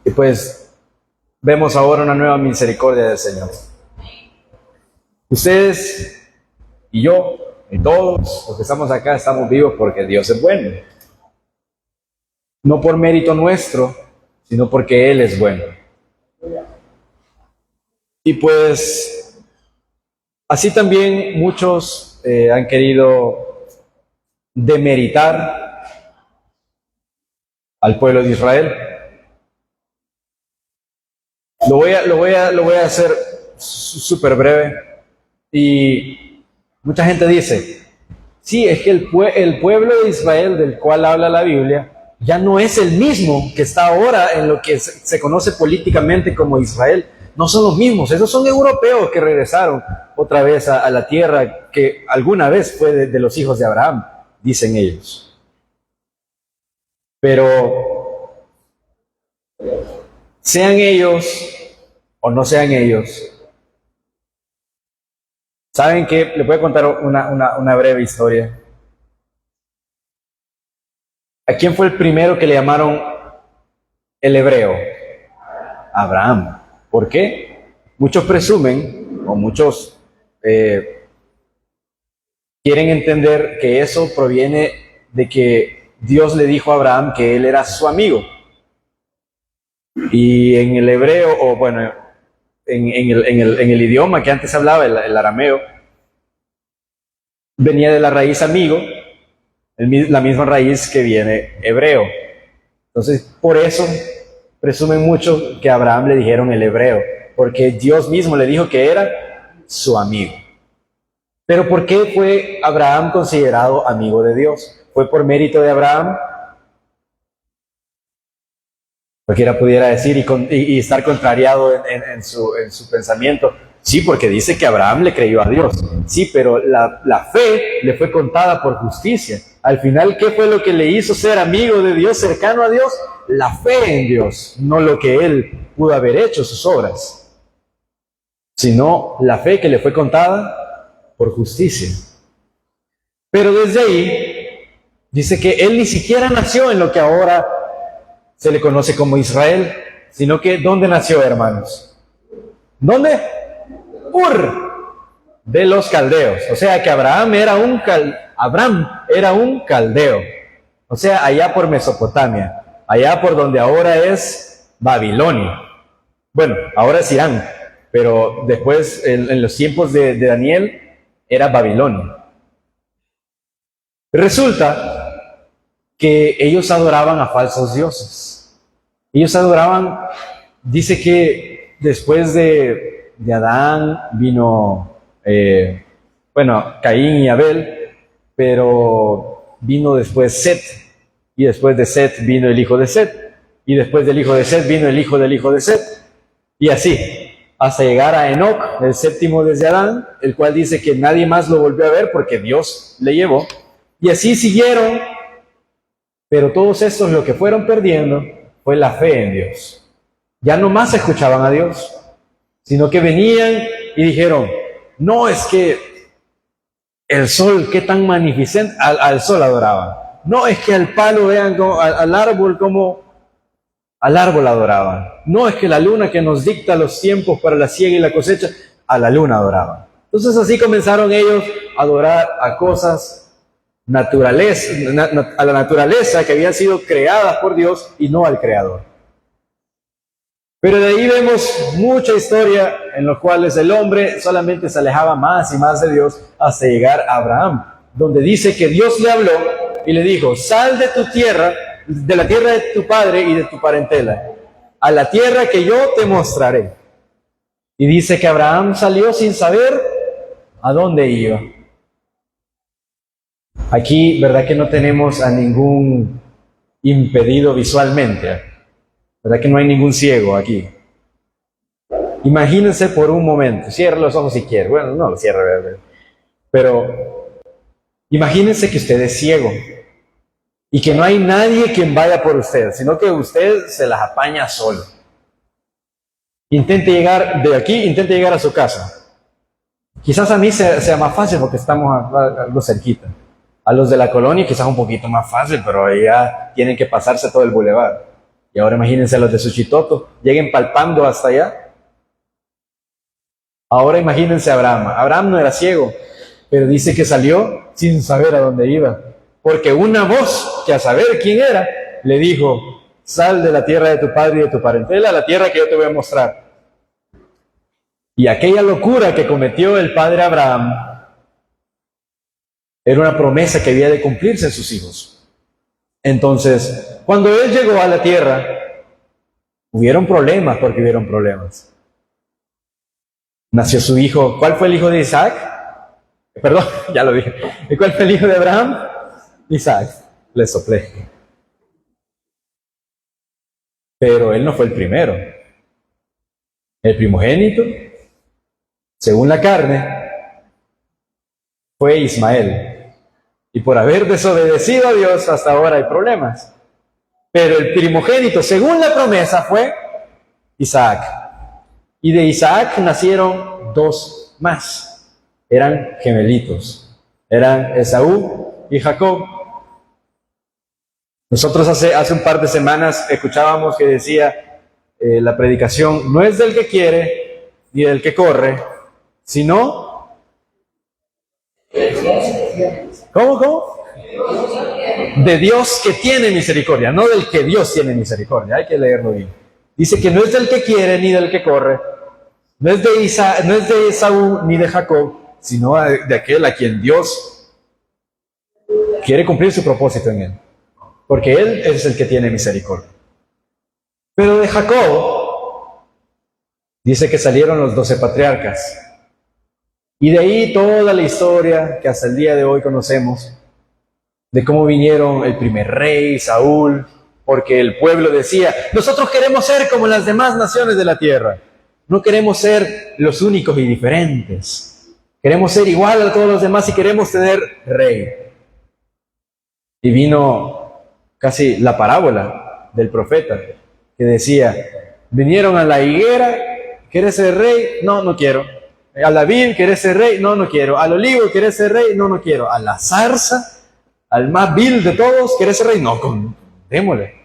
Y pues vemos ahora una nueva misericordia del Señor. Ustedes y yo y todos los que estamos acá estamos vivos porque Dios es bueno. No por mérito nuestro, sino porque Él es bueno. Y pues así también muchos han querido demeritar al pueblo de Israel. Lo voy a hacer súper breve. Y mucha gente dice, sí, es que el pueblo de Israel del cual habla la Biblia ya no es el mismo que está ahora en lo que se conoce políticamente como Israel. No son los mismos, esos son europeos que regresaron otra vez a la tierra que alguna vez fue de los hijos de Abraham, dicen ellos. Pero sean ellos o no sean ellos, ¿saben qué? Les voy a contar una breve historia. ¿A quién fue el primero que le llamaron el hebreo? Abraham. ¿Por qué? Muchos presumen, o muchos quieren entender que eso proviene de que Dios le dijo a Abraham que él era su amigo. Y en el hebreo, o bueno, en el idioma que antes hablaba, el arameo, venía de la raíz amigo, la misma raíz que viene hebreo. Entonces, por eso presumen mucho que a Abraham le dijeron el hebreo, porque Dios mismo le dijo que era su amigo. Pero ¿por qué fue Abraham considerado amigo de Dios? ¿Fue por mérito de Abraham? Cualquiera pudiera decir y estar contrariado en su pensamiento. Sí, porque dice que Abraham le creyó a Dios. Sí, pero la fe le fue contada por justicia. Al final, ¿qué fue lo que le hizo ser amigo de Dios, cercano a Dios? La fe en Dios, no lo que él pudo haber hecho, sus obras, sino la fe que le fue contada por justicia. Pero desde ahí, dice que él ni siquiera nació en lo que ahora se le conoce como Israel, sino que ¿dónde nació, hermanos? ¿Dónde? Ur de los caldeos. O sea que Abraham era un caldeo. O sea, allá por Mesopotamia, allá por donde ahora es Babilonia. Bueno, ahora es Irán, pero después, en los tiempos de Daniel, era Babilonia. Resulta que ellos adoraban a falsos dioses. Ellos adoraban, dice que después de Adán vino, Caín y Abel, pero vino después Set, y después de Set vino el hijo de Set, y después del hijo de Set vino el hijo del hijo de Set, y así, hasta llegar a Enoc, el séptimo desde Adán, el cual dice que nadie más lo volvió a ver porque Dios le llevó, y así siguieron. Pero todos estos lo que fueron perdiendo fue la fe en Dios. Ya no más escuchaban a Dios, sino que venían y dijeron, no, es que el sol, qué tan magnificente, al sol adoraban. No, es que al palo, vean, al árbol adoraban. No, es que la luna que nos dicta los tiempos para la siega y la cosecha, a la luna adoraban. Entonces así comenzaron ellos a adorar a cosas a la naturaleza que habían sido creadas por Dios y no al Creador. Pero de ahí vemos mucha historia en la cual el hombre solamente se alejaba más y más de Dios hasta llegar a Abraham, donde dice que Dios le habló y le dijo, sal de tu tierra, de la tierra de tu padre y de tu parentela, a la tierra que yo te mostraré. Y dice que Abraham salió sin saber a dónde iba. Aquí, ¿verdad que no tenemos a ningún impedido visualmente? ¿Verdad que no hay ningún ciego aquí? Imagínense por un momento, cierre los ojos si quiere. Bueno, no lo cierre, ¿verdad? Pero imagínense que usted es ciego y que no hay nadie quien vaya por usted, sino que usted se las apaña solo. Intente llegar de aquí, intente llegar a su casa. Quizás a mí sea más fácil porque estamos algo cerquita. A los de la colonia quizás un poquito más fácil, pero ya tienen que pasarse todo el bulevar. Y ahora imagínense a los de Suchitoto, lleguen palpando hasta allá. Ahora imagínense a Abraham. Abraham no era ciego, pero dice que salió sin saber a dónde iba. Porque una voz, que a saber quién era, le dijo: sal de la tierra de tu padre y de tu parentela a la tierra que yo te voy a mostrar. Y aquella locura que cometió el padre Abraham era una promesa que había de cumplirse en sus hijos. Entonces, cuando él llegó a la tierra, hubieron problemas, porque hubieron problemas. Nació su hijo. ¿Cuál fue el hijo de Isaac? Perdón, ya lo dije. ¿Y cuál fue el hijo de Abraham? Isaac. Le soplé. Pero él no fue el primero. El primogénito, según la carne, fue Ismael. Y por haber desobedecido a Dios, hasta ahora hay problemas. Pero el primogénito, según la promesa, fue Isaac. Y de Isaac nacieron dos más. Eran gemelitos. Eran Esaú y Jacob. Nosotros hace un par de semanas escuchábamos que decía la predicación: no es del que quiere ni del que corre, sino... ¿Cómo? De Dios que tiene misericordia, no del que Dios tiene misericordia. Hay que leerlo bien. Dice que no es del que quiere ni del que corre, no es de Esaú ni de Jacob, sino de aquel a quien Dios quiere cumplir su propósito en él. Porque él es el que tiene misericordia. Pero de Jacob dice que salieron los 12 patriarcas. Y de ahí toda la historia que hasta el día de hoy conocemos, de cómo vinieron el primer rey, Saúl, porque el pueblo decía: nosotros queremos ser como las demás naciones de la tierra. No queremos ser los únicos y diferentes. Queremos ser igual a todos los demás y queremos tener rey. Y vino casi la parábola del profeta, que decía: vinieron a la higuera, ¿quieres ser rey? No, no quiero. A la vid, ¿quieres ser rey? No, no quiero. Al olivo, ¿quieres ser rey? No, no quiero. A la zarza, al más vil de todos, ¿quieres ser rey? No, démosle.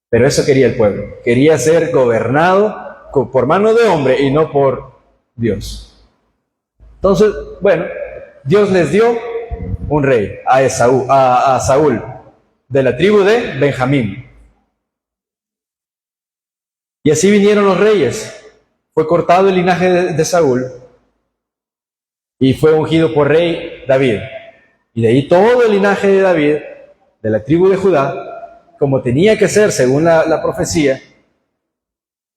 Pero eso quería el pueblo. Quería ser gobernado por mano de hombre y no por Dios. Entonces, bueno, Dios les dio un rey, a Saúl, de la tribu de Benjamín. Y así vinieron los reyes. Fue cortado el linaje de Saúl y fue ungido por rey David. Y de ahí todo el linaje de David, de la tribu de Judá, como tenía que ser según la profecía,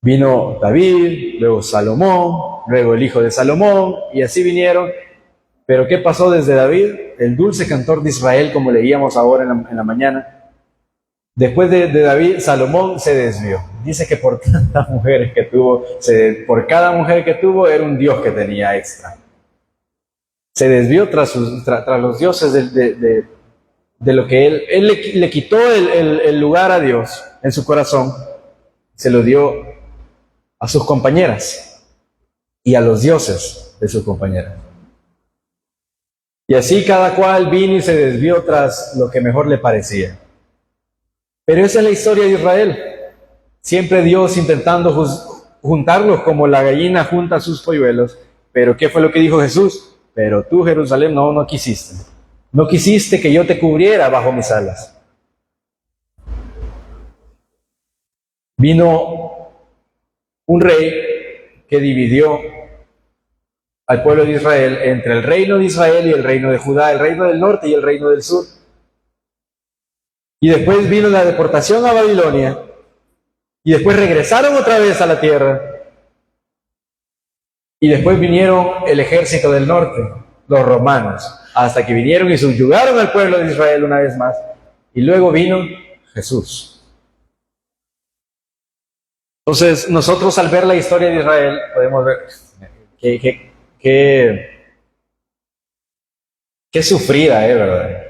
vino David, luego Salomón, luego el hijo de Salomón, y así vinieron. Pero ¿qué pasó desde David? El dulce cantor de Israel, como leíamos ahora en la mañana. Después de David, Salomón se desvió. Dice que por tantas mujeres que tuvo, por cada mujer que tuvo, era un dios que tenía extra. Se desvió tras los dioses de lo que él le quitó el lugar a Dios en su corazón. Se lo dio a sus compañeras y a los dioses de sus compañeras. Y así cada cual vino y se desvió tras lo que mejor le parecía. Pero esa es la historia de Israel. Siempre Dios intentando juntarlos como la gallina junta sus polluelos. Pero ¿qué fue lo que dijo Jesús? Pero tú, Jerusalén, no quisiste. No quisiste que yo te cubriera bajo mis alas. Vino un rey que dividió al pueblo de Israel entre el reino de Israel y el reino de Judá, el reino del norte y el reino del sur. Y después vino la deportación a Babilonia, y después regresaron otra vez a la tierra, y después vinieron el ejército del norte, los romanos, hasta que vinieron y subyugaron al pueblo de Israel una vez más, y luego vino Jesús. Entonces, nosotros al ver la historia de Israel, podemos ver qué sufrida, ¿verdad?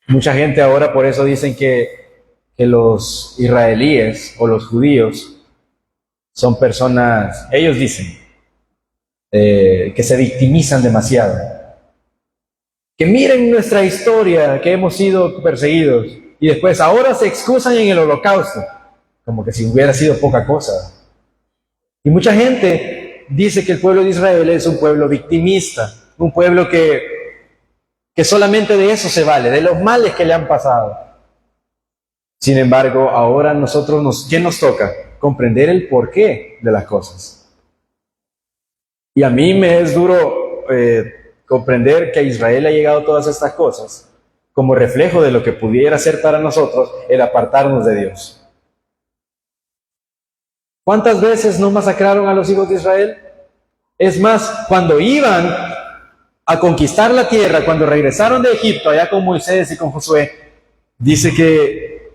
Mucha gente ahora por eso dicen que los israelíes o los judíos son personas, ellos dicen, que se victimizan demasiado. Que miren nuestra historia, que hemos sido perseguidos. Y después ahora se excusan en el holocausto, como que si hubiera sido poca cosa. Y mucha gente dice que el pueblo de Israel es un pueblo victimista, un pueblo que solamente de eso se vale, de los males que le han pasado. Sin embargo, ahora ¿qué nos toca? Comprender el porqué de las cosas. Y a mí me es duro comprender que a Israel ha llegado todas estas cosas como reflejo de lo que pudiera ser para nosotros el apartarnos de Dios. ¿Cuántas veces no masacraron a los hijos de Israel? Es más, cuando iban a conquistar la tierra, cuando regresaron de Egipto, allá con Moisés y con Josué, dice que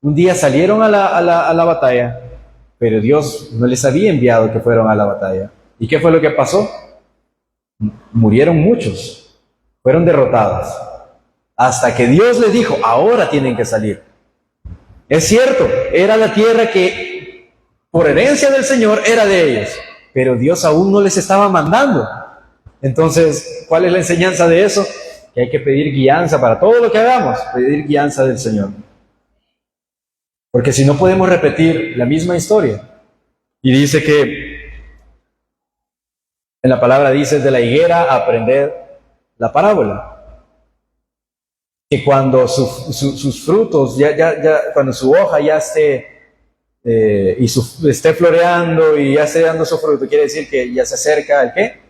un día salieron a la batalla, pero Dios no les había enviado que fueron a la batalla. ¿Y qué fue lo que pasó? Murieron muchos, fueron derrotados, hasta que Dios les dijo, ahora tienen que salir. Es cierto, era la tierra que por herencia del Señor era de ellos, pero Dios aún no les estaba mandando. Entonces, ¿cuál es la enseñanza de eso? Que hay que pedir guianza para todo lo que hagamos, pedir guianza del Señor. Porque si no podemos repetir la misma historia. Y dice que, en la palabra dice, de la higuera aprender la parábola. Que cuando sus frutos, cuando su hoja ya esté, esté floreando y ya esté dando su fruto, quiere decir que ya se acerca ¿el qué?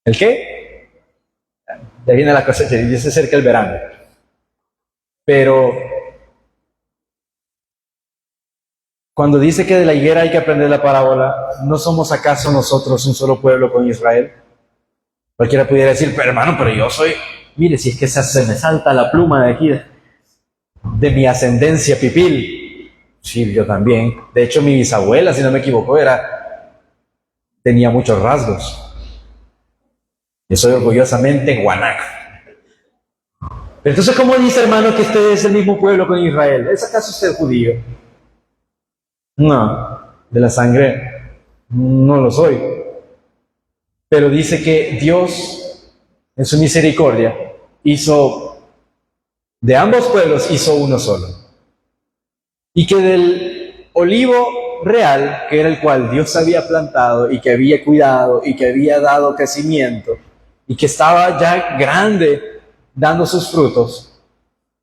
¿El qué? Ya viene la cosecha, ya se acerca el verano. Pero cuando dice que de la higuera hay que aprender la parábola, ¿no somos acaso nosotros un solo pueblo con Israel? Cualquiera pudiera decir, pero hermano, pero yo soy, mire, si es que se me salta la pluma de aquí, de mi ascendencia pipil. Sí, yo también. De hecho, mi bisabuela, si no me equivoco, tenía muchos rasgos. Yo soy orgullosamente guanaco. Pero entonces, ¿cómo dice, hermano, que usted es el mismo pueblo con Israel? ¿Es acaso usted judío? No, de la sangre no lo soy. Pero dice que Dios, en su misericordia, de ambos pueblos hizo uno solo. Y que del olivo real, que era el cual Dios había plantado y que había cuidado y que había dado crecimiento y que estaba ya grande dando sus frutos,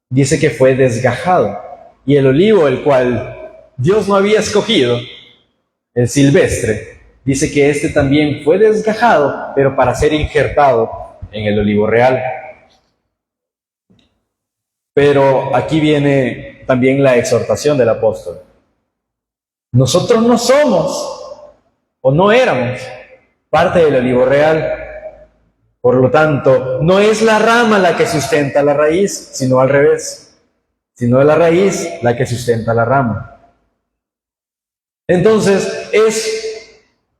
dice que fue desgajado. Y el olivo, el cual Dios no había escogido, el silvestre, dice que este también fue desgajado, pero para ser injertado en el olivo real. Pero aquí viene también la exhortación del apóstol. Nosotros no somos, o no éramos, parte del olivo real. Por lo tanto, no es la rama la que sustenta la raíz, sino al revés. Sino es la raíz la que sustenta la rama. Entonces,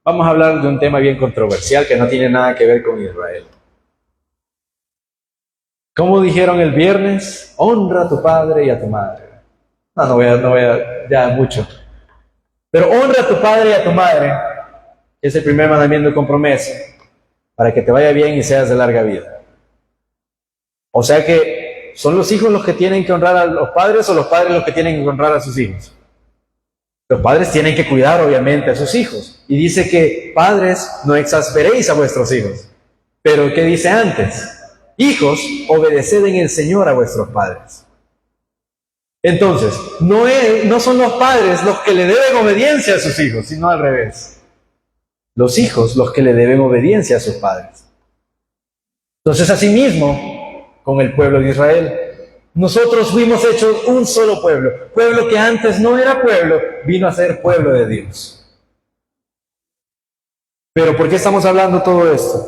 vamos a hablar de un tema bien controversial que no tiene nada que ver con Israel. ¿Cómo dijeron el viernes? Honra a tu padre y a tu madre. No voy a, ya mucho. Pero honra a tu padre y a tu madre, que es el primer mandamiento con promesa, para que te vaya bien y seas de larga vida. O sea que, ¿son los hijos los que tienen que honrar a los padres o los padres los que tienen que honrar a sus hijos? Los padres tienen que cuidar, obviamente, a sus hijos. Y dice que, padres, no exasperéis a vuestros hijos. Pero, ¿qué dice antes? Hijos, obedeced en el Señor a vuestros padres. Entonces, no son los padres los que le deben obediencia a sus hijos, sino al revés. Los hijos los que le deben obediencia a sus padres. Entonces, asimismo, con el pueblo de Israel, nosotros fuimos hechos un solo pueblo. Pueblo que antes no era pueblo, vino a ser pueblo de Dios. Pero ¿por qué estamos hablando todo esto?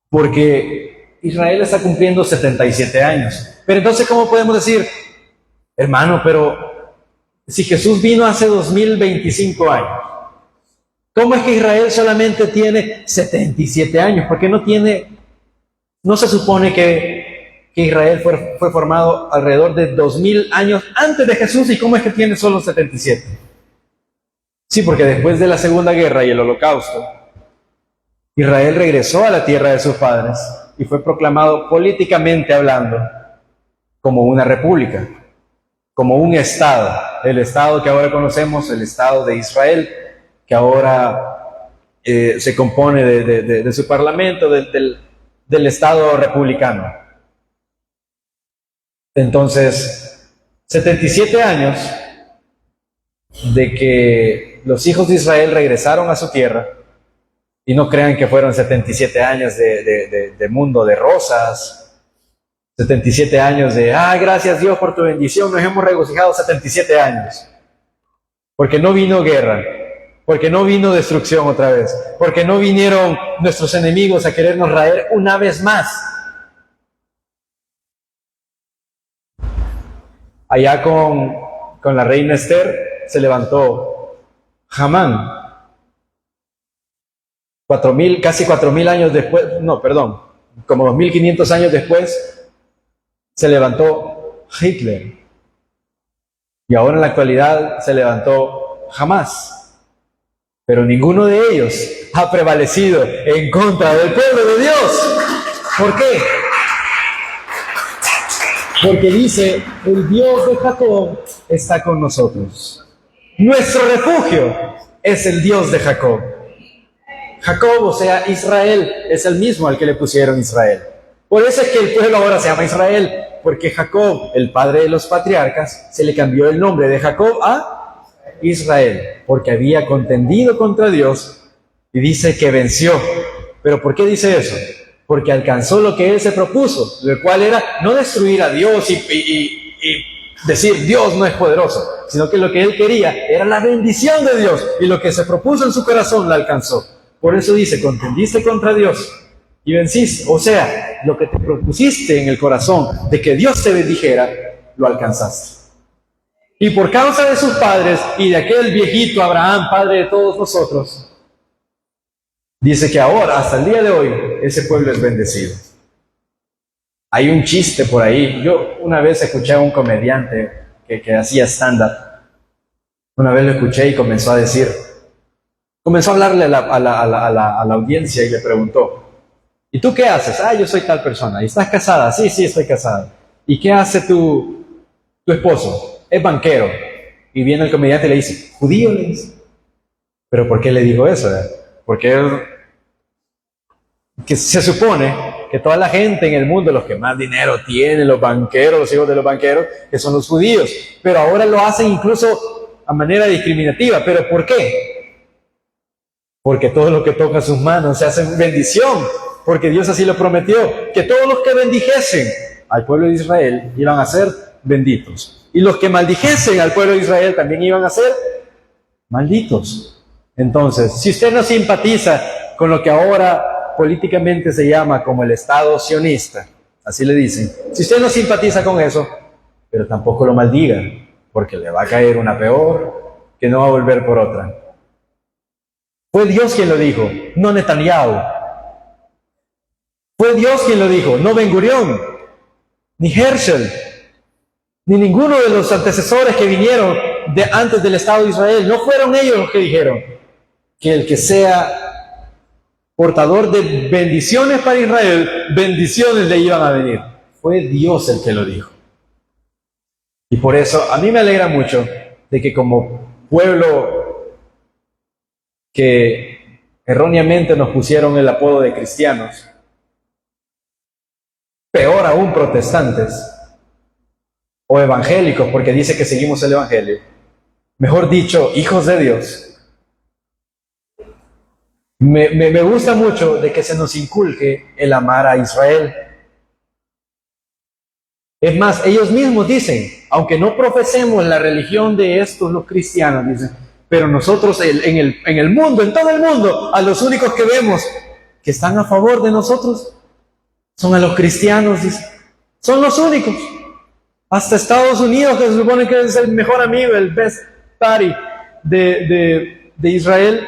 Porque Israel está cumpliendo 77 años. Pero entonces, ¿cómo podemos decir, hermano, pero si Jesús vino hace 2025 años, ¿cómo es que Israel solamente tiene 77 años? ¿Por qué no se supone que Israel fue formado alrededor de 2000 años antes de Jesús? ¿Y cómo es que tiene solo 77? Sí, porque después de la Segunda Guerra y el Holocausto, Israel regresó a la tierra de sus padres y fue proclamado políticamente hablando como una república, como un estado. El estado que ahora conocemos, el estado de Israel, que ahora se compone de su parlamento, del estado republicano. Entonces, 77 años de que los hijos de Israel regresaron a su tierra, y no crean que fueron 77 años de mundo de rosas, 77 años de, gracias Dios por tu bendición, nos hemos regocijado 77 años. Porque no vino guerra, porque no vino destrucción otra vez, porque no vinieron nuestros enemigos a querernos raer una vez más. Allá con la reina Esther se levantó Hamán. Casi 4.000 años después, como 2.500 años después, se levantó Hitler. Y ahora en la actualidad se levantó Hamás. Pero ninguno de ellos ha prevalecido en contra del pueblo de Dios. ¿Por qué? Porque dice, el Dios de Jacob está con nosotros. Nuestro refugio es el Dios de Jacob. Jacob, o sea, Israel, es el mismo al que le pusieron Israel. Por eso es que el pueblo ahora se llama Israel, porque Jacob, el padre de los patriarcas, se le cambió el nombre de Jacob a Israel, porque había contendido contra Dios y dice que venció. ¿Pero por qué dice eso? Porque alcanzó lo que él se propuso, lo cual era no destruir a Dios y decir Dios no es poderoso, sino que lo que él quería era la bendición de Dios, y lo que se propuso en su corazón la alcanzó. Por eso dice, contendiste contra Dios y venciste. O sea, lo que te propusiste en el corazón de que Dios te bendijera, lo alcanzaste. Y por causa de sus padres y de aquel viejito Abraham, padre de todos nosotros, dice que ahora, hasta el día de hoy, ese pueblo es bendecido. Hay un chiste por ahí. Yo una vez escuché a un comediante que hacía stand-up. Una vez lo escuché y comenzó a hablarle a la audiencia y le preguntó, ¿y tú qué haces? Yo soy tal persona. ¿Y estás casada? Sí, estoy casada. ¿Y qué hace tu esposo? Es banquero. Y viene el comediante y le dice, ¿judío? Le dice. ¿Pero por qué le dijo eso? Porque que se supone que toda la gente en el mundo, los que más dinero tienen, los banqueros, los hijos de los banqueros, que son los judíos. Pero ahora lo hacen incluso a manera discriminativa. ¿Pero por qué? Porque todo lo que toca sus manos se hace bendición, porque Dios así lo prometió, que todos los que bendijesen al pueblo de Israel iban a ser benditos, y los que maldijesen al pueblo de Israel también iban a ser malditos. Entonces, si usted no simpatiza con lo que ahora políticamente se llama como el Estado sionista, así le dicen, si usted no simpatiza con eso, pero tampoco lo maldiga, porque le va a caer una peor, que no va a volver por otra. Fue Dios quien lo dijo, no Netanyahu. Fue Dios quien lo dijo, no Ben Gurión, ni Herschel, ni ninguno de los antecesores que vinieron antes del Estado de Israel. No fueron ellos los que dijeron que el que sea portador de bendiciones para Israel, bendiciones le iban a venir. Fue Dios el que lo dijo. Y por eso a mí me alegra mucho de que como pueblo que erróneamente nos pusieron el apodo de cristianos, peor aún protestantes o evangélicos, porque dice que seguimos el evangelio, mejor dicho, hijos de Dios. Me gusta mucho de que se nos inculque el amar a Israel. Es más, ellos mismos dicen, aunque no profesemos la religión de estos los cristianos, dicen, pero nosotros en el mundo, en todo el mundo, a los únicos que vemos que están a favor de nosotros son a los cristianos, dicen. Son los únicos. Hasta Estados Unidos, que se supone que es el mejor amigo, el best buddy de Israel,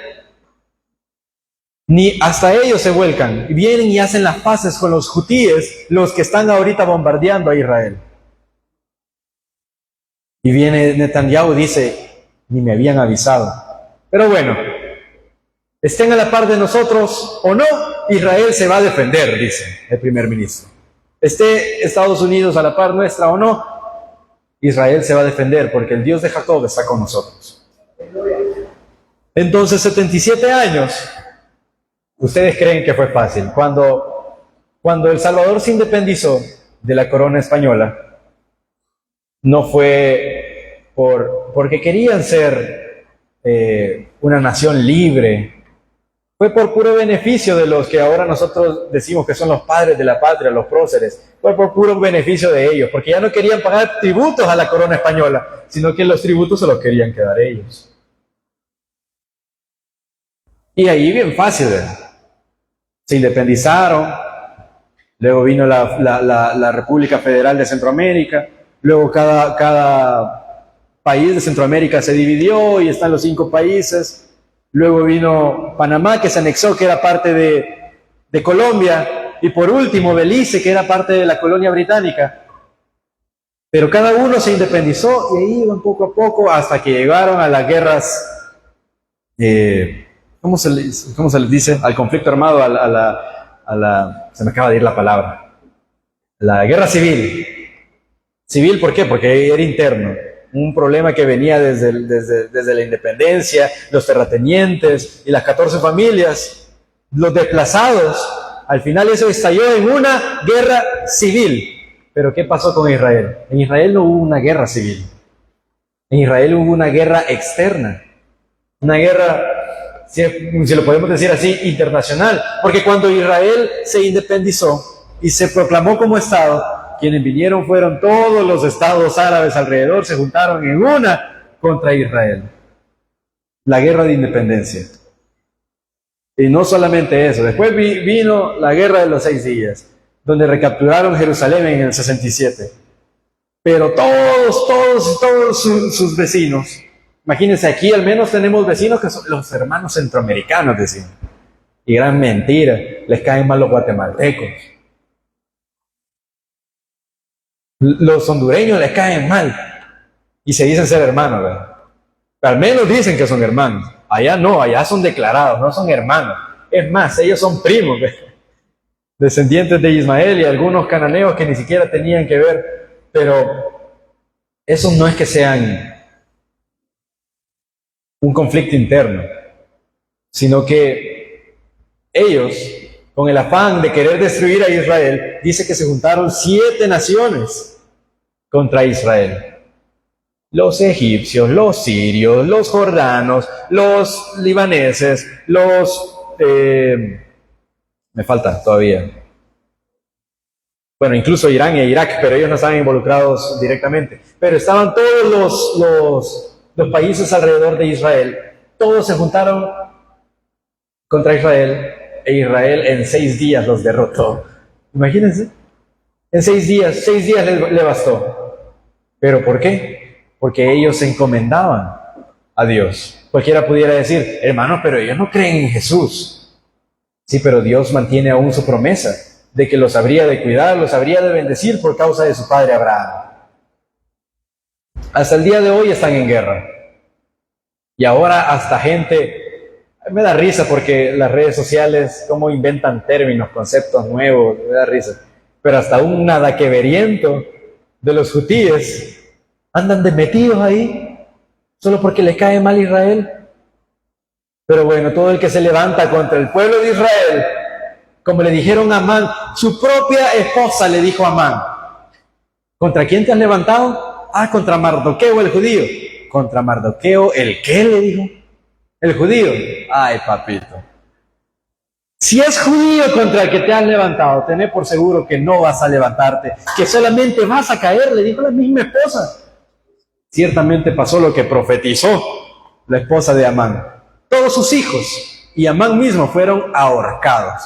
ni hasta ellos se vuelcan. Y vienen y hacen las paces con los hutíes, los que están ahorita bombardeando a Israel. Y viene Netanyahu y dice, ni me habían avisado. Pero bueno, estén a la par de nosotros o no, Israel se va a defender, dice el primer ministro. esté Estados Unidos a la par nuestra o no, Israel se va a defender porque el Dios de Jacob está con nosotros. Entonces, 77 años, ¿ustedes creen que fue fácil? Cuando El Salvador se independizó de la corona española, no fue porque querían ser una nación libre, fue por puro beneficio de los que ahora nosotros decimos que son los padres de la patria, los próceres. Fue por puro beneficio de ellos, porque ya no querían pagar tributos a la corona española, sino que los tributos se los querían quedar ellos. Y ahí bien fácil, ¿verdad? Se independizaron, luego vino la República Federal de Centroamérica, luego cada país de Centroamérica se dividió y están los 5 países. Luego vino Panamá, que se anexó, que era parte de Colombia. Y por último, Belice, que era parte de la colonia británica. Pero cada uno se independizó y ahí iban poco a poco hasta que llegaron a las guerras, ¿cómo se les dice? Al conflicto armado, se me acaba de ir la palabra. La guerra civil. ¿Civil por qué? Porque era interno. Un problema que venía desde la independencia, los terratenientes y las 14 familias, los desplazados. Al final eso estalló en una guerra civil. Pero ¿qué pasó con Israel? En Israel no hubo una guerra civil. En Israel hubo una guerra externa. Una guerra, si lo podemos decir así, internacional. Porque cuando Israel se independizó y se proclamó como Estado, quienes vinieron fueron todos los estados árabes alrededor, se juntaron en una contra Israel. La guerra de independencia. Y no solamente eso, después vino la guerra de los 6 días, donde recapturaron Jerusalén en el 67. Pero todos sus vecinos, imagínense, aquí al menos tenemos vecinos que son los hermanos centroamericanos, decimos. Y gran mentira, les caen mal los guatemaltecos. Los hondureños les caen mal y se dicen ser hermanos, ¿verdad? Al menos dicen que son hermanos. Allá no, allá son declarados, no son hermanos. Es más, ellos son primos, ¿verdad? Descendientes de Ismael y algunos cananeos que ni siquiera tenían que ver. Pero eso no es que sean un conflicto interno, sino que ellos, con el afán de querer destruir a Israel, dice que se juntaron 7 naciones contra Israel. Los egipcios, los sirios, los jordanos, los libaneses, me falta todavía. Bueno, incluso Irán e Irak, pero ellos no estaban involucrados directamente. Pero estaban todos los países alrededor de Israel. Todos se juntaron contra Israel. E Israel en 6 días los derrotó. Imagínense. En 6 días le bastó. ¿Pero por qué? Porque ellos se encomendaban a Dios. Cualquiera pudiera decir, hermanos, pero ellos no creen en Jesús. Sí, pero Dios mantiene aún su promesa de que los habría de cuidar, los habría de bendecir por causa de su padre Abraham. Hasta el día de hoy están en guerra. Y ahora hasta gente... Me da risa porque las redes sociales, cómo inventan términos, conceptos nuevos, me da risa. Pero hasta un nadaqueveriento de los hutíes andan de metidos ahí, solo porque les cae mal Israel. Pero bueno, todo el que se levanta contra el pueblo de Israel, como le dijeron a Amán, su propia esposa le dijo a Amán, ¿contra quién te has levantado? Ah, contra Mardoqueo el judío. ¿Contra Mardoqueo el qué? Le dijo. El judío. Ay, papito. Si es judío contra el que te has levantado, tené por seguro que no vas a levantarte, que solamente vas a caer, le dijo la misma esposa. Ciertamente pasó lo que profetizó la esposa de Amán. Todos sus hijos y Amán mismo fueron ahorcados.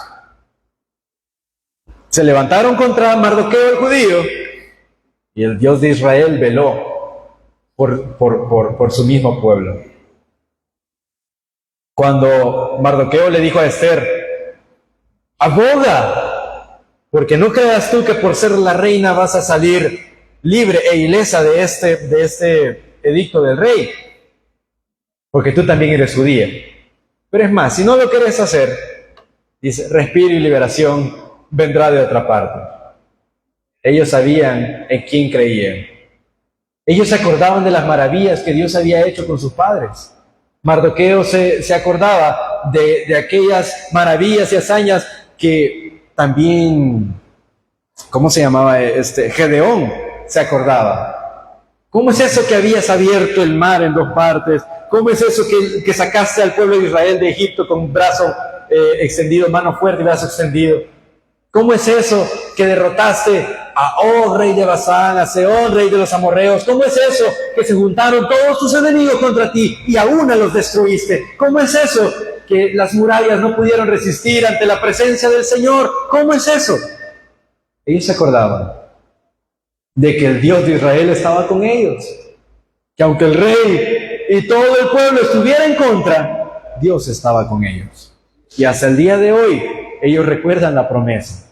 Se levantaron contra Mardoqueo el judío y el Dios de Israel veló por su mismo pueblo. Cuando Mardoqueo le dijo a Esther, aboga, porque no creas tú que por ser la reina vas a salir libre e ilesa de este edicto del rey, porque tú también eres judía. Pero es más, si no lo quieres hacer, dice, respiro y liberación vendrá de otra parte. Ellos sabían en quién creían. Ellos se acordaban de las maravillas que Dios había hecho con sus padres. Mardoqueo se acordaba de aquellas maravillas y hazañas que también, ¿cómo se llamaba? Gedeón se acordaba. ¿Cómo es eso que habías abierto el mar en dos partes? ¿Cómo es eso que sacaste al pueblo de Israel de Egipto con brazo extendido, mano fuerte y brazo extendido? ¿Cómo es eso que derrotaste a Og, rey de Basán, a Sehón, rey de los amorreos? ¿Cómo es eso que se juntaron todos tus enemigos contra ti y aún los destruiste? ¿Cómo es eso que las murallas no pudieron resistir ante la presencia del Señor? ¿Cómo es eso? Ellos se acordaban de que el Dios de Israel estaba con ellos, que aunque el rey y todo el pueblo estuviera en contra, Dios estaba con ellos. Y hasta el día de hoy ellos recuerdan la promesa.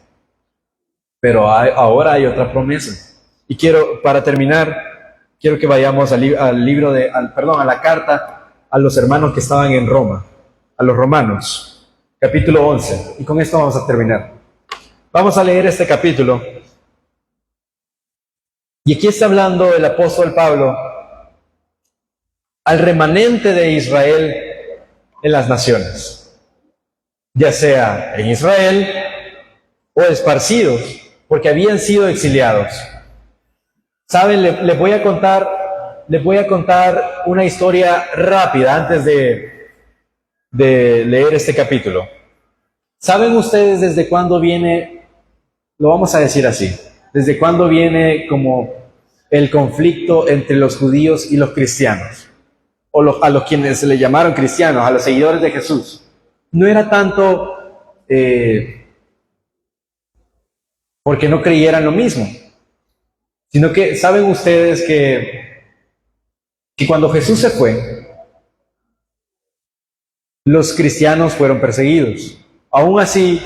Pero ahora hay otra promesa. Y para terminar, quiero que vayamos a la carta a los hermanos que estaban en Roma, a los romanos, capítulo 11. Y con esto vamos a terminar. Vamos a leer este capítulo. Y aquí está hablando el apóstol Pablo al remanente de Israel en las naciones, ya sea en Israel o esparcidos, porque habían sido exiliados. Saben, les voy a contar una historia rápida antes de leer este capítulo. ¿Saben ustedes desde cuándo viene, lo vamos a decir así, desde cuándo viene como el conflicto entre los judíos y los cristianos? A los quienes se le llamaron cristianos, a los seguidores de Jesús. No era tanto porque no creyeran lo mismo, sino que saben ustedes que cuando Jesús se fue, los cristianos fueron perseguidos. Aún así,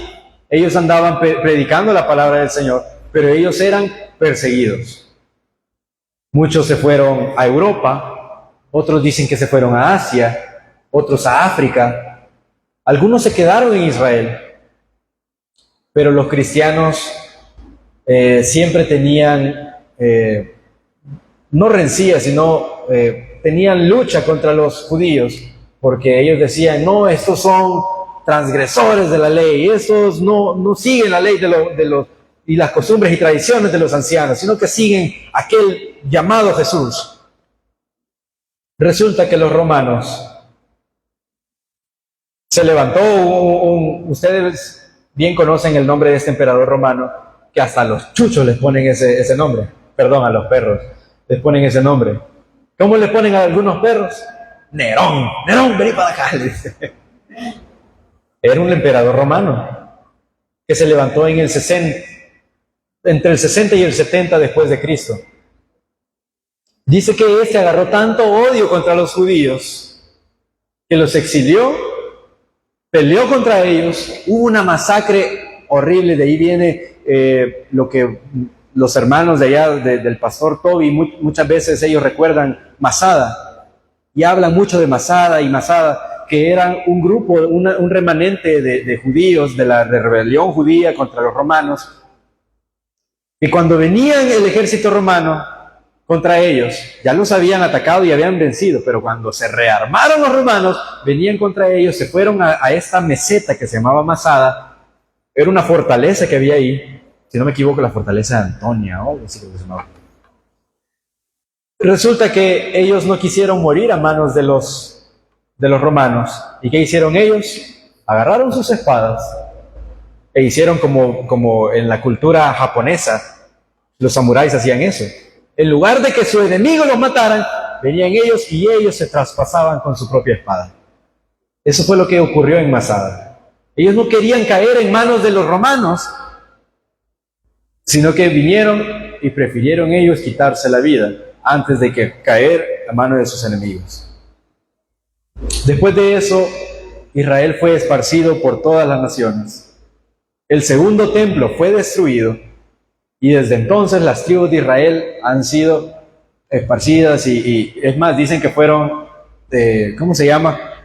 ellos andaban predicando la palabra del Señor, pero ellos eran perseguidos. Muchos se fueron a Europa, otros dicen que se fueron a Asia, otros a África. Algunos se quedaron en Israel, pero los cristianos siempre tenían, no rencillas, sino tenían lucha contra los judíos, porque ellos decían, no, estos son transgresores de la ley, estos no siguen la ley y las costumbres y tradiciones de los ancianos, sino que siguen aquel llamado Jesús. Resulta que los romanos se levantó ustedes bien conocen el nombre de este emperador romano, que hasta a los chuchos les ponen ese nombre. Perdón, a los perros les ponen ese nombre. ¿Cómo le ponen a algunos perros? Nerón, vení para acá. Era un emperador romano que se levantó entre el 60 y el 70 después de Cristo. Dice que este agarró tanto odio contra los judíos que los exilió, peleó contra ellos, hubo una masacre horrible. De ahí viene lo que los hermanos de allá del pastor Toby, muchas veces ellos recuerdan Masada y hablan mucho de Masada y Masada, que eran un grupo, un remanente de judíos de la rebelión judía contra los romanos, que cuando venían el ejército romano contra ellos, ya los habían atacado y habían vencido, pero cuando se rearmaron los romanos, venían contra ellos, se fueron a esta meseta que se llamaba Masada. Era una fortaleza que había ahí, si no me equivoco, la fortaleza de Antonia, o algo así que se llamaba. Resulta que ellos no quisieron morir a manos de los romanos. ¿Y qué hicieron ellos? Agarraron sus espadas e hicieron como en la cultura japonesa, los samuráis hacían eso. En lugar de que su enemigo los mataran, venían ellos y ellos se traspasaban con su propia espada. Eso fue lo que ocurrió en Masada. Ellos no querían caer en manos de los romanos, sino que vinieron y prefirieron ellos quitarse la vida antes de que caer a manos de sus enemigos. Después de eso, Israel fue esparcido por todas las naciones. El segundo templo fue destruido y desde entonces las tribus de Israel han sido esparcidas y es más, dicen que fueron,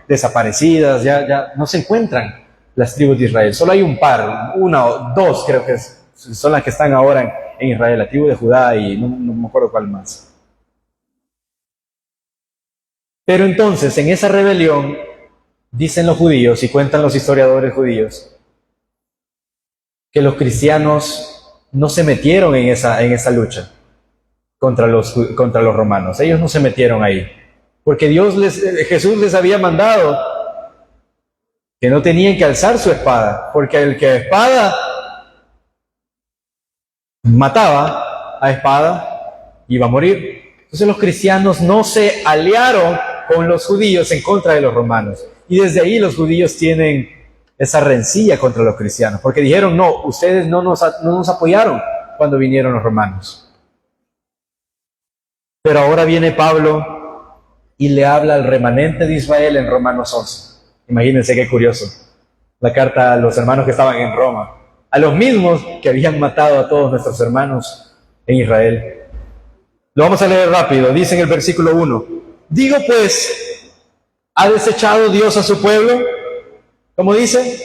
desaparecidas, ya no se encuentran las tribus de Israel. Solo hay un par, una o dos creo que son las que están ahora en Israel, la tribu de Judá y no me acuerdo cuál más. Pero entonces, en esa rebelión, dicen los judíos y cuentan los historiadores judíos, que los cristianos no se metieron en esa lucha contra los romanos. Ellos no se metieron ahí. Porque Jesús les había mandado que no tenían que alzar su espada. Porque el que espada mataba, a espada iba a morir. Entonces los cristianos no se aliaron con los judíos en contra de los romanos. Y desde ahí los judíos tienen esa rencilla contra los cristianos. Porque dijeron, no, ustedes no nos apoyaron cuando vinieron los romanos. Pero ahora viene Pablo y le habla al remanente de Israel en Romanos 11. Imagínense qué curioso. La carta a los hermanos que estaban en Roma. A los mismos que habían matado a todos nuestros hermanos en Israel. Lo vamos a leer rápido. Dice en el versículo 1. Digo pues, ¿ha desechado Dios a su pueblo? ¿Cómo dice?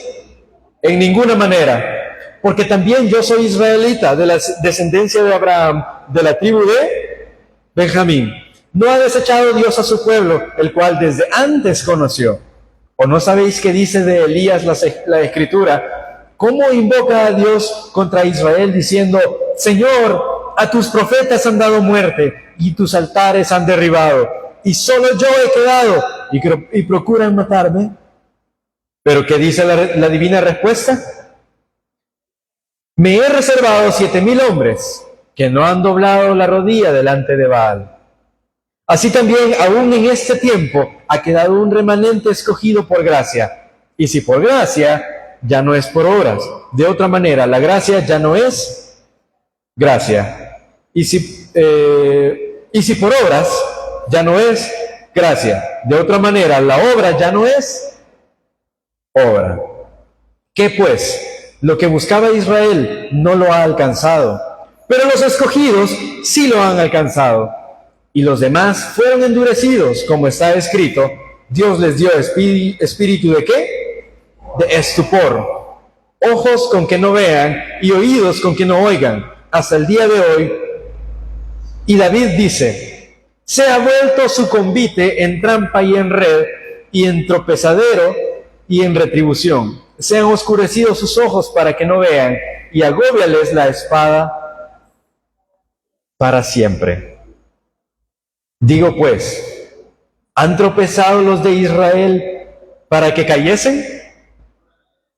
En ninguna manera. Porque también yo soy israelita, de la descendencia de Abraham, de la tribu de Benjamín. ¿No ha desechado Dios a su pueblo, el cual desde antes conoció? ¿O no sabéis qué dice de Elías la Escritura? ¿Cómo invoca a Dios contra Israel diciendo, Señor, a tus profetas han dado muerte y tus altares han derribado, y solo yo he quedado y procuran matarme? ¿Pero qué dice la divina respuesta? Me he reservado 7,000 hombres que no han doblado la rodilla delante de Baal. Así también, aún en este tiempo, ha quedado un remanente escogido por gracia. Y si por gracia, ya no es por obras. De otra manera, la gracia ya no es gracia. Y si por obras, ya no es gracia. De otra manera, la obra ya no es obra. ¿Qué pues? Lo que buscaba Israel no lo ha alcanzado. Pero los escogidos sí lo han alcanzado. Y los demás fueron endurecidos, como está escrito. Dios les dio espíritu ¿de qué? De estupor. Ojos con que no vean y oídos con que no oigan. Hasta el día de hoy. Y David dice, se ha vuelto su convite en trampa y en red, y en tropezadero y en retribución. Se han oscurecido sus ojos para que no vean, y agóbiales la espada para siempre. Digo pues, ¿han tropezado los de Israel para que cayesen?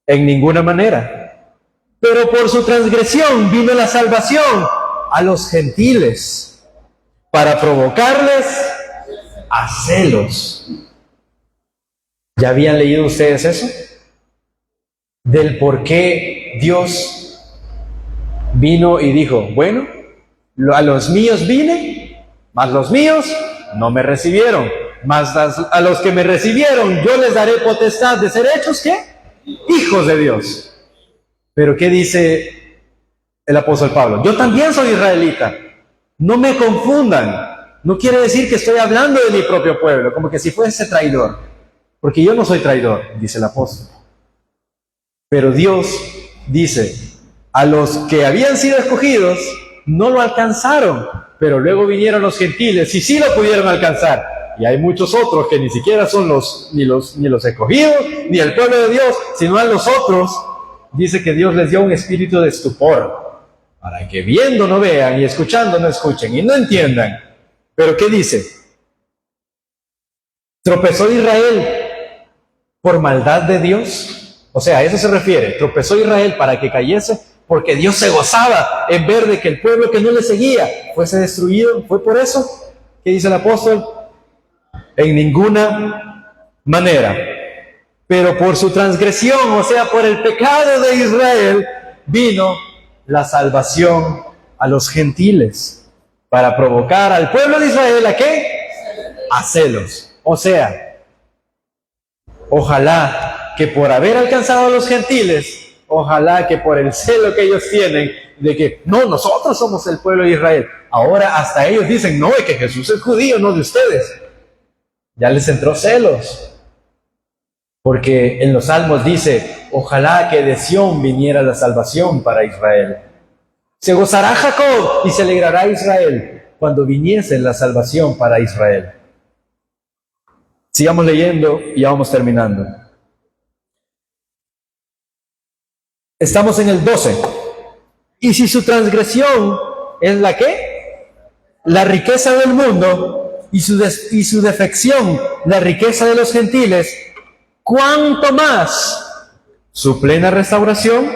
En ninguna manera. Pero por su transgresión vino la salvación a los gentiles, para provocarles a celos. ¿Ya habían leído ustedes eso? Del por qué Dios vino y dijo, bueno, a los míos vine, mas los míos no me recibieron. Mas a los que me recibieron, yo les daré potestad de ser hechos, ¿qué? Hijos de Dios. Pero ¿qué dice el apóstol Pablo? Yo también soy israelita. No me confundan. No quiere decir que estoy hablando de mi propio pueblo, como que si fuese traidor. Porque yo no soy traidor, dice el apóstol. Pero Dios dice, a los que habían sido escogidos, no lo alcanzaron, pero luego vinieron los gentiles y sí lo pudieron alcanzar. Y hay muchos otros que ni siquiera son ni los escogidos, ni el pueblo de Dios, sino a los otros. Dice que Dios les dio un espíritu de estupor, para que viendo no vean y escuchando no escuchen y no entiendan. Pero ¿qué dice? ¿Tropezó Israel por maldad de Dios? O sea, a eso se refiere. ¿Tropezó Israel para que cayese? Porque Dios se gozaba en ver de que el pueblo que no le seguía fuese destruido. ¿Fue por eso? ¿Qué dice el apóstol? En ninguna manera. Pero por su transgresión, o sea, por el pecado de Israel, vino la salvación a los gentiles, para provocar al pueblo de Israel, ¿a qué? A celos. O sea, ojalá que por haber alcanzado a los gentiles, ojalá que por el celo que ellos tienen de que no, nosotros somos el pueblo de Israel, ahora hasta ellos dicen, no, es que Jesús es judío, no de ustedes. Ya les entró celos. Porque en los Salmos dice, ojalá que de Sión viniera la salvación para Israel. Se gozará Jacob y se alegrará Israel cuando viniese la salvación para Israel. Sigamos leyendo y ya vamos terminando. Estamos en el 12. Y si su transgresión es la ¿qué? La riqueza del mundo y su defección, la riqueza de los gentiles, ¿cuánto más su plena restauración?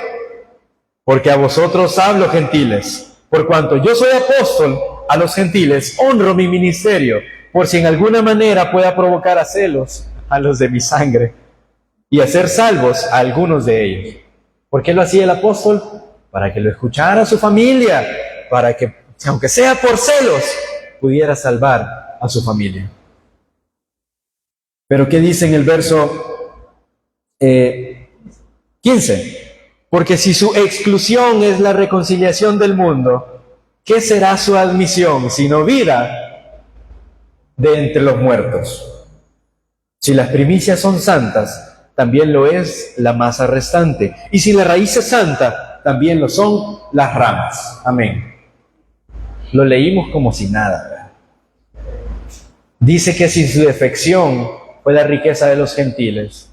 Porque a vosotros hablo, gentiles, por cuanto yo soy apóstol a los gentiles, honro mi ministerio, por si en alguna manera pueda provocar a celos a los de mi sangre y hacer salvos a algunos de ellos. ¿Por qué lo hacía el apóstol? Para que lo escuchara su familia, para que, aunque sea por celos, pudiera salvar a su familia. Pero ¿qué dice en el verso 15? Porque si su exclusión es la reconciliación del mundo, ¿qué será su admisión sino vida de entre los muertos? Si las primicias son santas, también lo es la masa restante. Y si la raíz es santa, también lo son las ramas. Amén. Lo leímos como si nada, ¿verdad? Dice que si su defección fue la riqueza de los gentiles,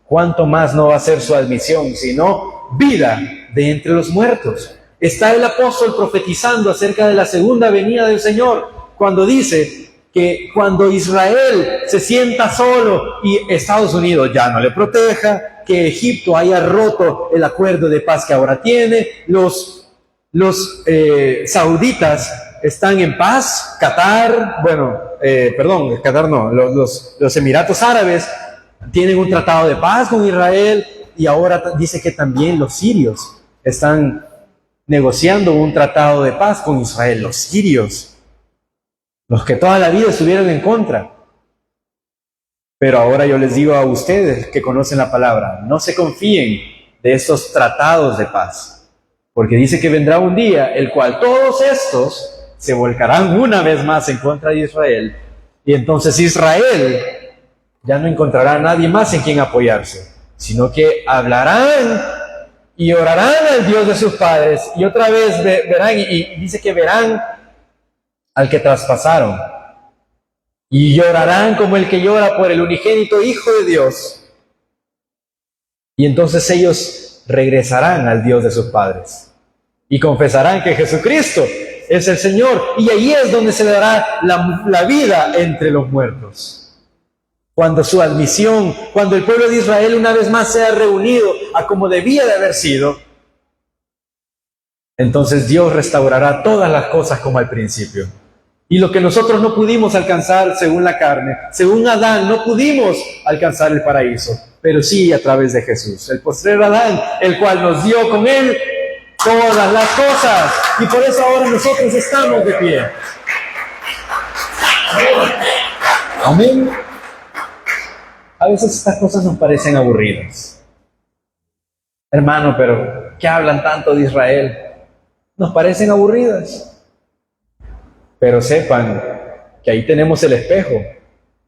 ¿cuánto más no va a ser su admisión, sino vida de entre los muertos? Está el apóstol profetizando acerca de la segunda venida del Señor, cuando dice que cuando Israel se sienta solo y Estados Unidos ya no le proteja, que Egipto haya roto el acuerdo de paz que ahora tiene, los sauditas están en paz, Qatar, Qatar no, los Emiratos Árabes tienen un tratado de paz con Israel, y ahora dice que también los sirios están negociando un tratado de paz con Israel. Los sirios, los que toda la vida estuvieron en contra. Pero ahora yo les digo a ustedes que conocen la palabra, no se confíen de estos tratados de paz, porque dice que vendrá un día el cual todos estos se volcarán una vez más en contra de Israel, y entonces Israel ya no encontrará a nadie más en quien apoyarse, sino que hablarán y orarán al Dios de sus padres, y otra vez verán, y dice que verán al que traspasaron, y llorarán como el que llora por el unigénito Hijo de Dios, y entonces ellos regresarán al Dios de sus padres, y confesarán que Jesucristo es el Señor, y ahí es donde se dará la vida entre los muertos. Cuando su admisión, cuando el pueblo de Israel una vez más sea reunido a como debía de haber sido, entonces Dios restaurará todas las cosas como al principio. Y lo que nosotros no pudimos alcanzar según la carne, según Adán, no pudimos alcanzar el paraíso, pero sí a través de Jesús, el postrer Adán, el cual nos dio con él todas las cosas. Y por eso ahora nosotros estamos de pie. Amén. A veces estas cosas nos parecen aburridas. Hermano, pero ¿qué hablan tanto de Israel? Nos parecen aburridas. Pero sepan que ahí tenemos el espejo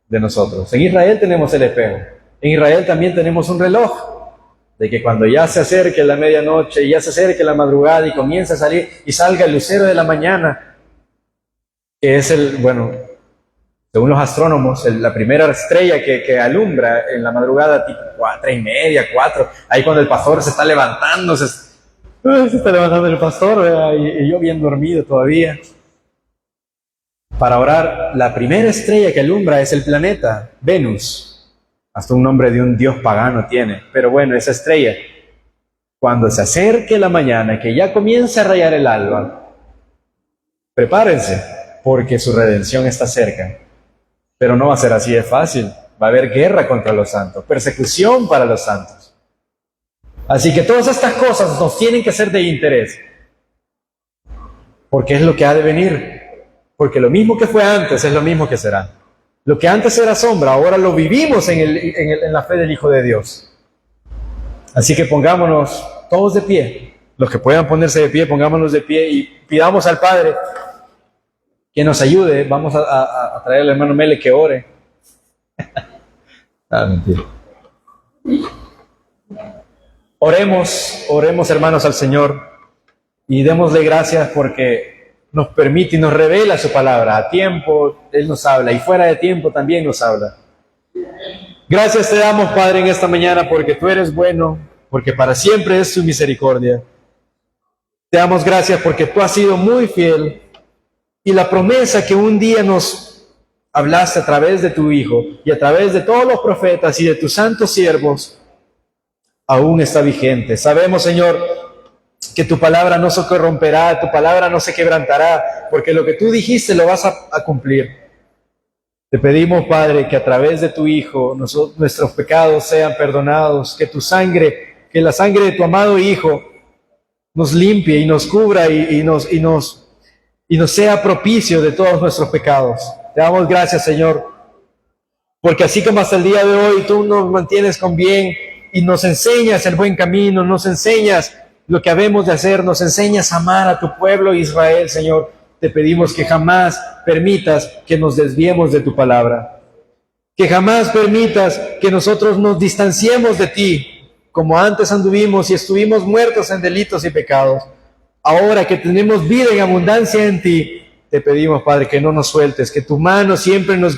de nosotros. En Israel tenemos el espejo. En Israel también tenemos un reloj de que cuando ya se acerque la medianoche y ya se acerque la madrugada y comienza a salir y salga el lucero de la mañana, que es según los astrónomos, la primera estrella que alumbra en la madrugada, tipo 3:30, 4, ahí cuando el pastor se está levantando, se está levantando el pastor, y yo bien dormido todavía. Para orar, la primera estrella que alumbra es el planeta Venus. Hasta un nombre de un dios pagano tiene. Pero bueno, esa estrella, cuando se acerque la mañana, que ya comience a rayar el alba, prepárense, porque su redención está cerca. Pero no va a ser así de fácil. Va a haber guerra contra los santos, persecución para los santos. Así que todas estas cosas nos tienen que ser de interés, porque es lo que ha de venir. Porque lo mismo que fue antes es lo mismo que será. Lo que antes era sombra, ahora lo vivimos en la fe del Hijo de Dios. Así que pongámonos todos de pie. Los que puedan ponerse de pie, pongámonos de pie y pidamos al Padre que nos ayude. Vamos a traer al hermano Mele que ore. Mentira. Oremos hermanos al Señor. Y démosle gracias porque nos permite y nos revela su palabra. A tiempo Él nos habla y fuera de tiempo también nos habla. Gracias te damos, Padre, en esta mañana porque tú eres bueno, porque para siempre es tu misericordia. Te damos gracias porque tú has sido muy fiel y la promesa que un día nos hablaste a través de tu Hijo y a través de todos los profetas y de tus santos siervos aún está vigente. Sabemos, Señor, que tu palabra no se corromperá, tu palabra no se quebrantará, porque lo que tú dijiste lo vas a cumplir. Te pedimos, Padre, que a través de tu Hijo nuestros pecados sean perdonados, que tu sangre, que la sangre de tu amado Hijo nos limpie y nos cubra y nos sea propicio de todos nuestros pecados. Te damos gracias, Señor, porque así como hasta el día de hoy tú nos mantienes con bien y nos enseñas el buen camino, nos enseñas lo que habemos de hacer, nos enseñas a amar a tu pueblo Israel, Señor. Te pedimos que jamás permitas que nos desviemos de tu palabra, que jamás permitas que nosotros nos distanciemos de ti, como antes anduvimos y estuvimos muertos en delitos y pecados. Ahora que tenemos vida en abundancia en ti, te pedimos, Padre, que no nos sueltes, que tu mano siempre nos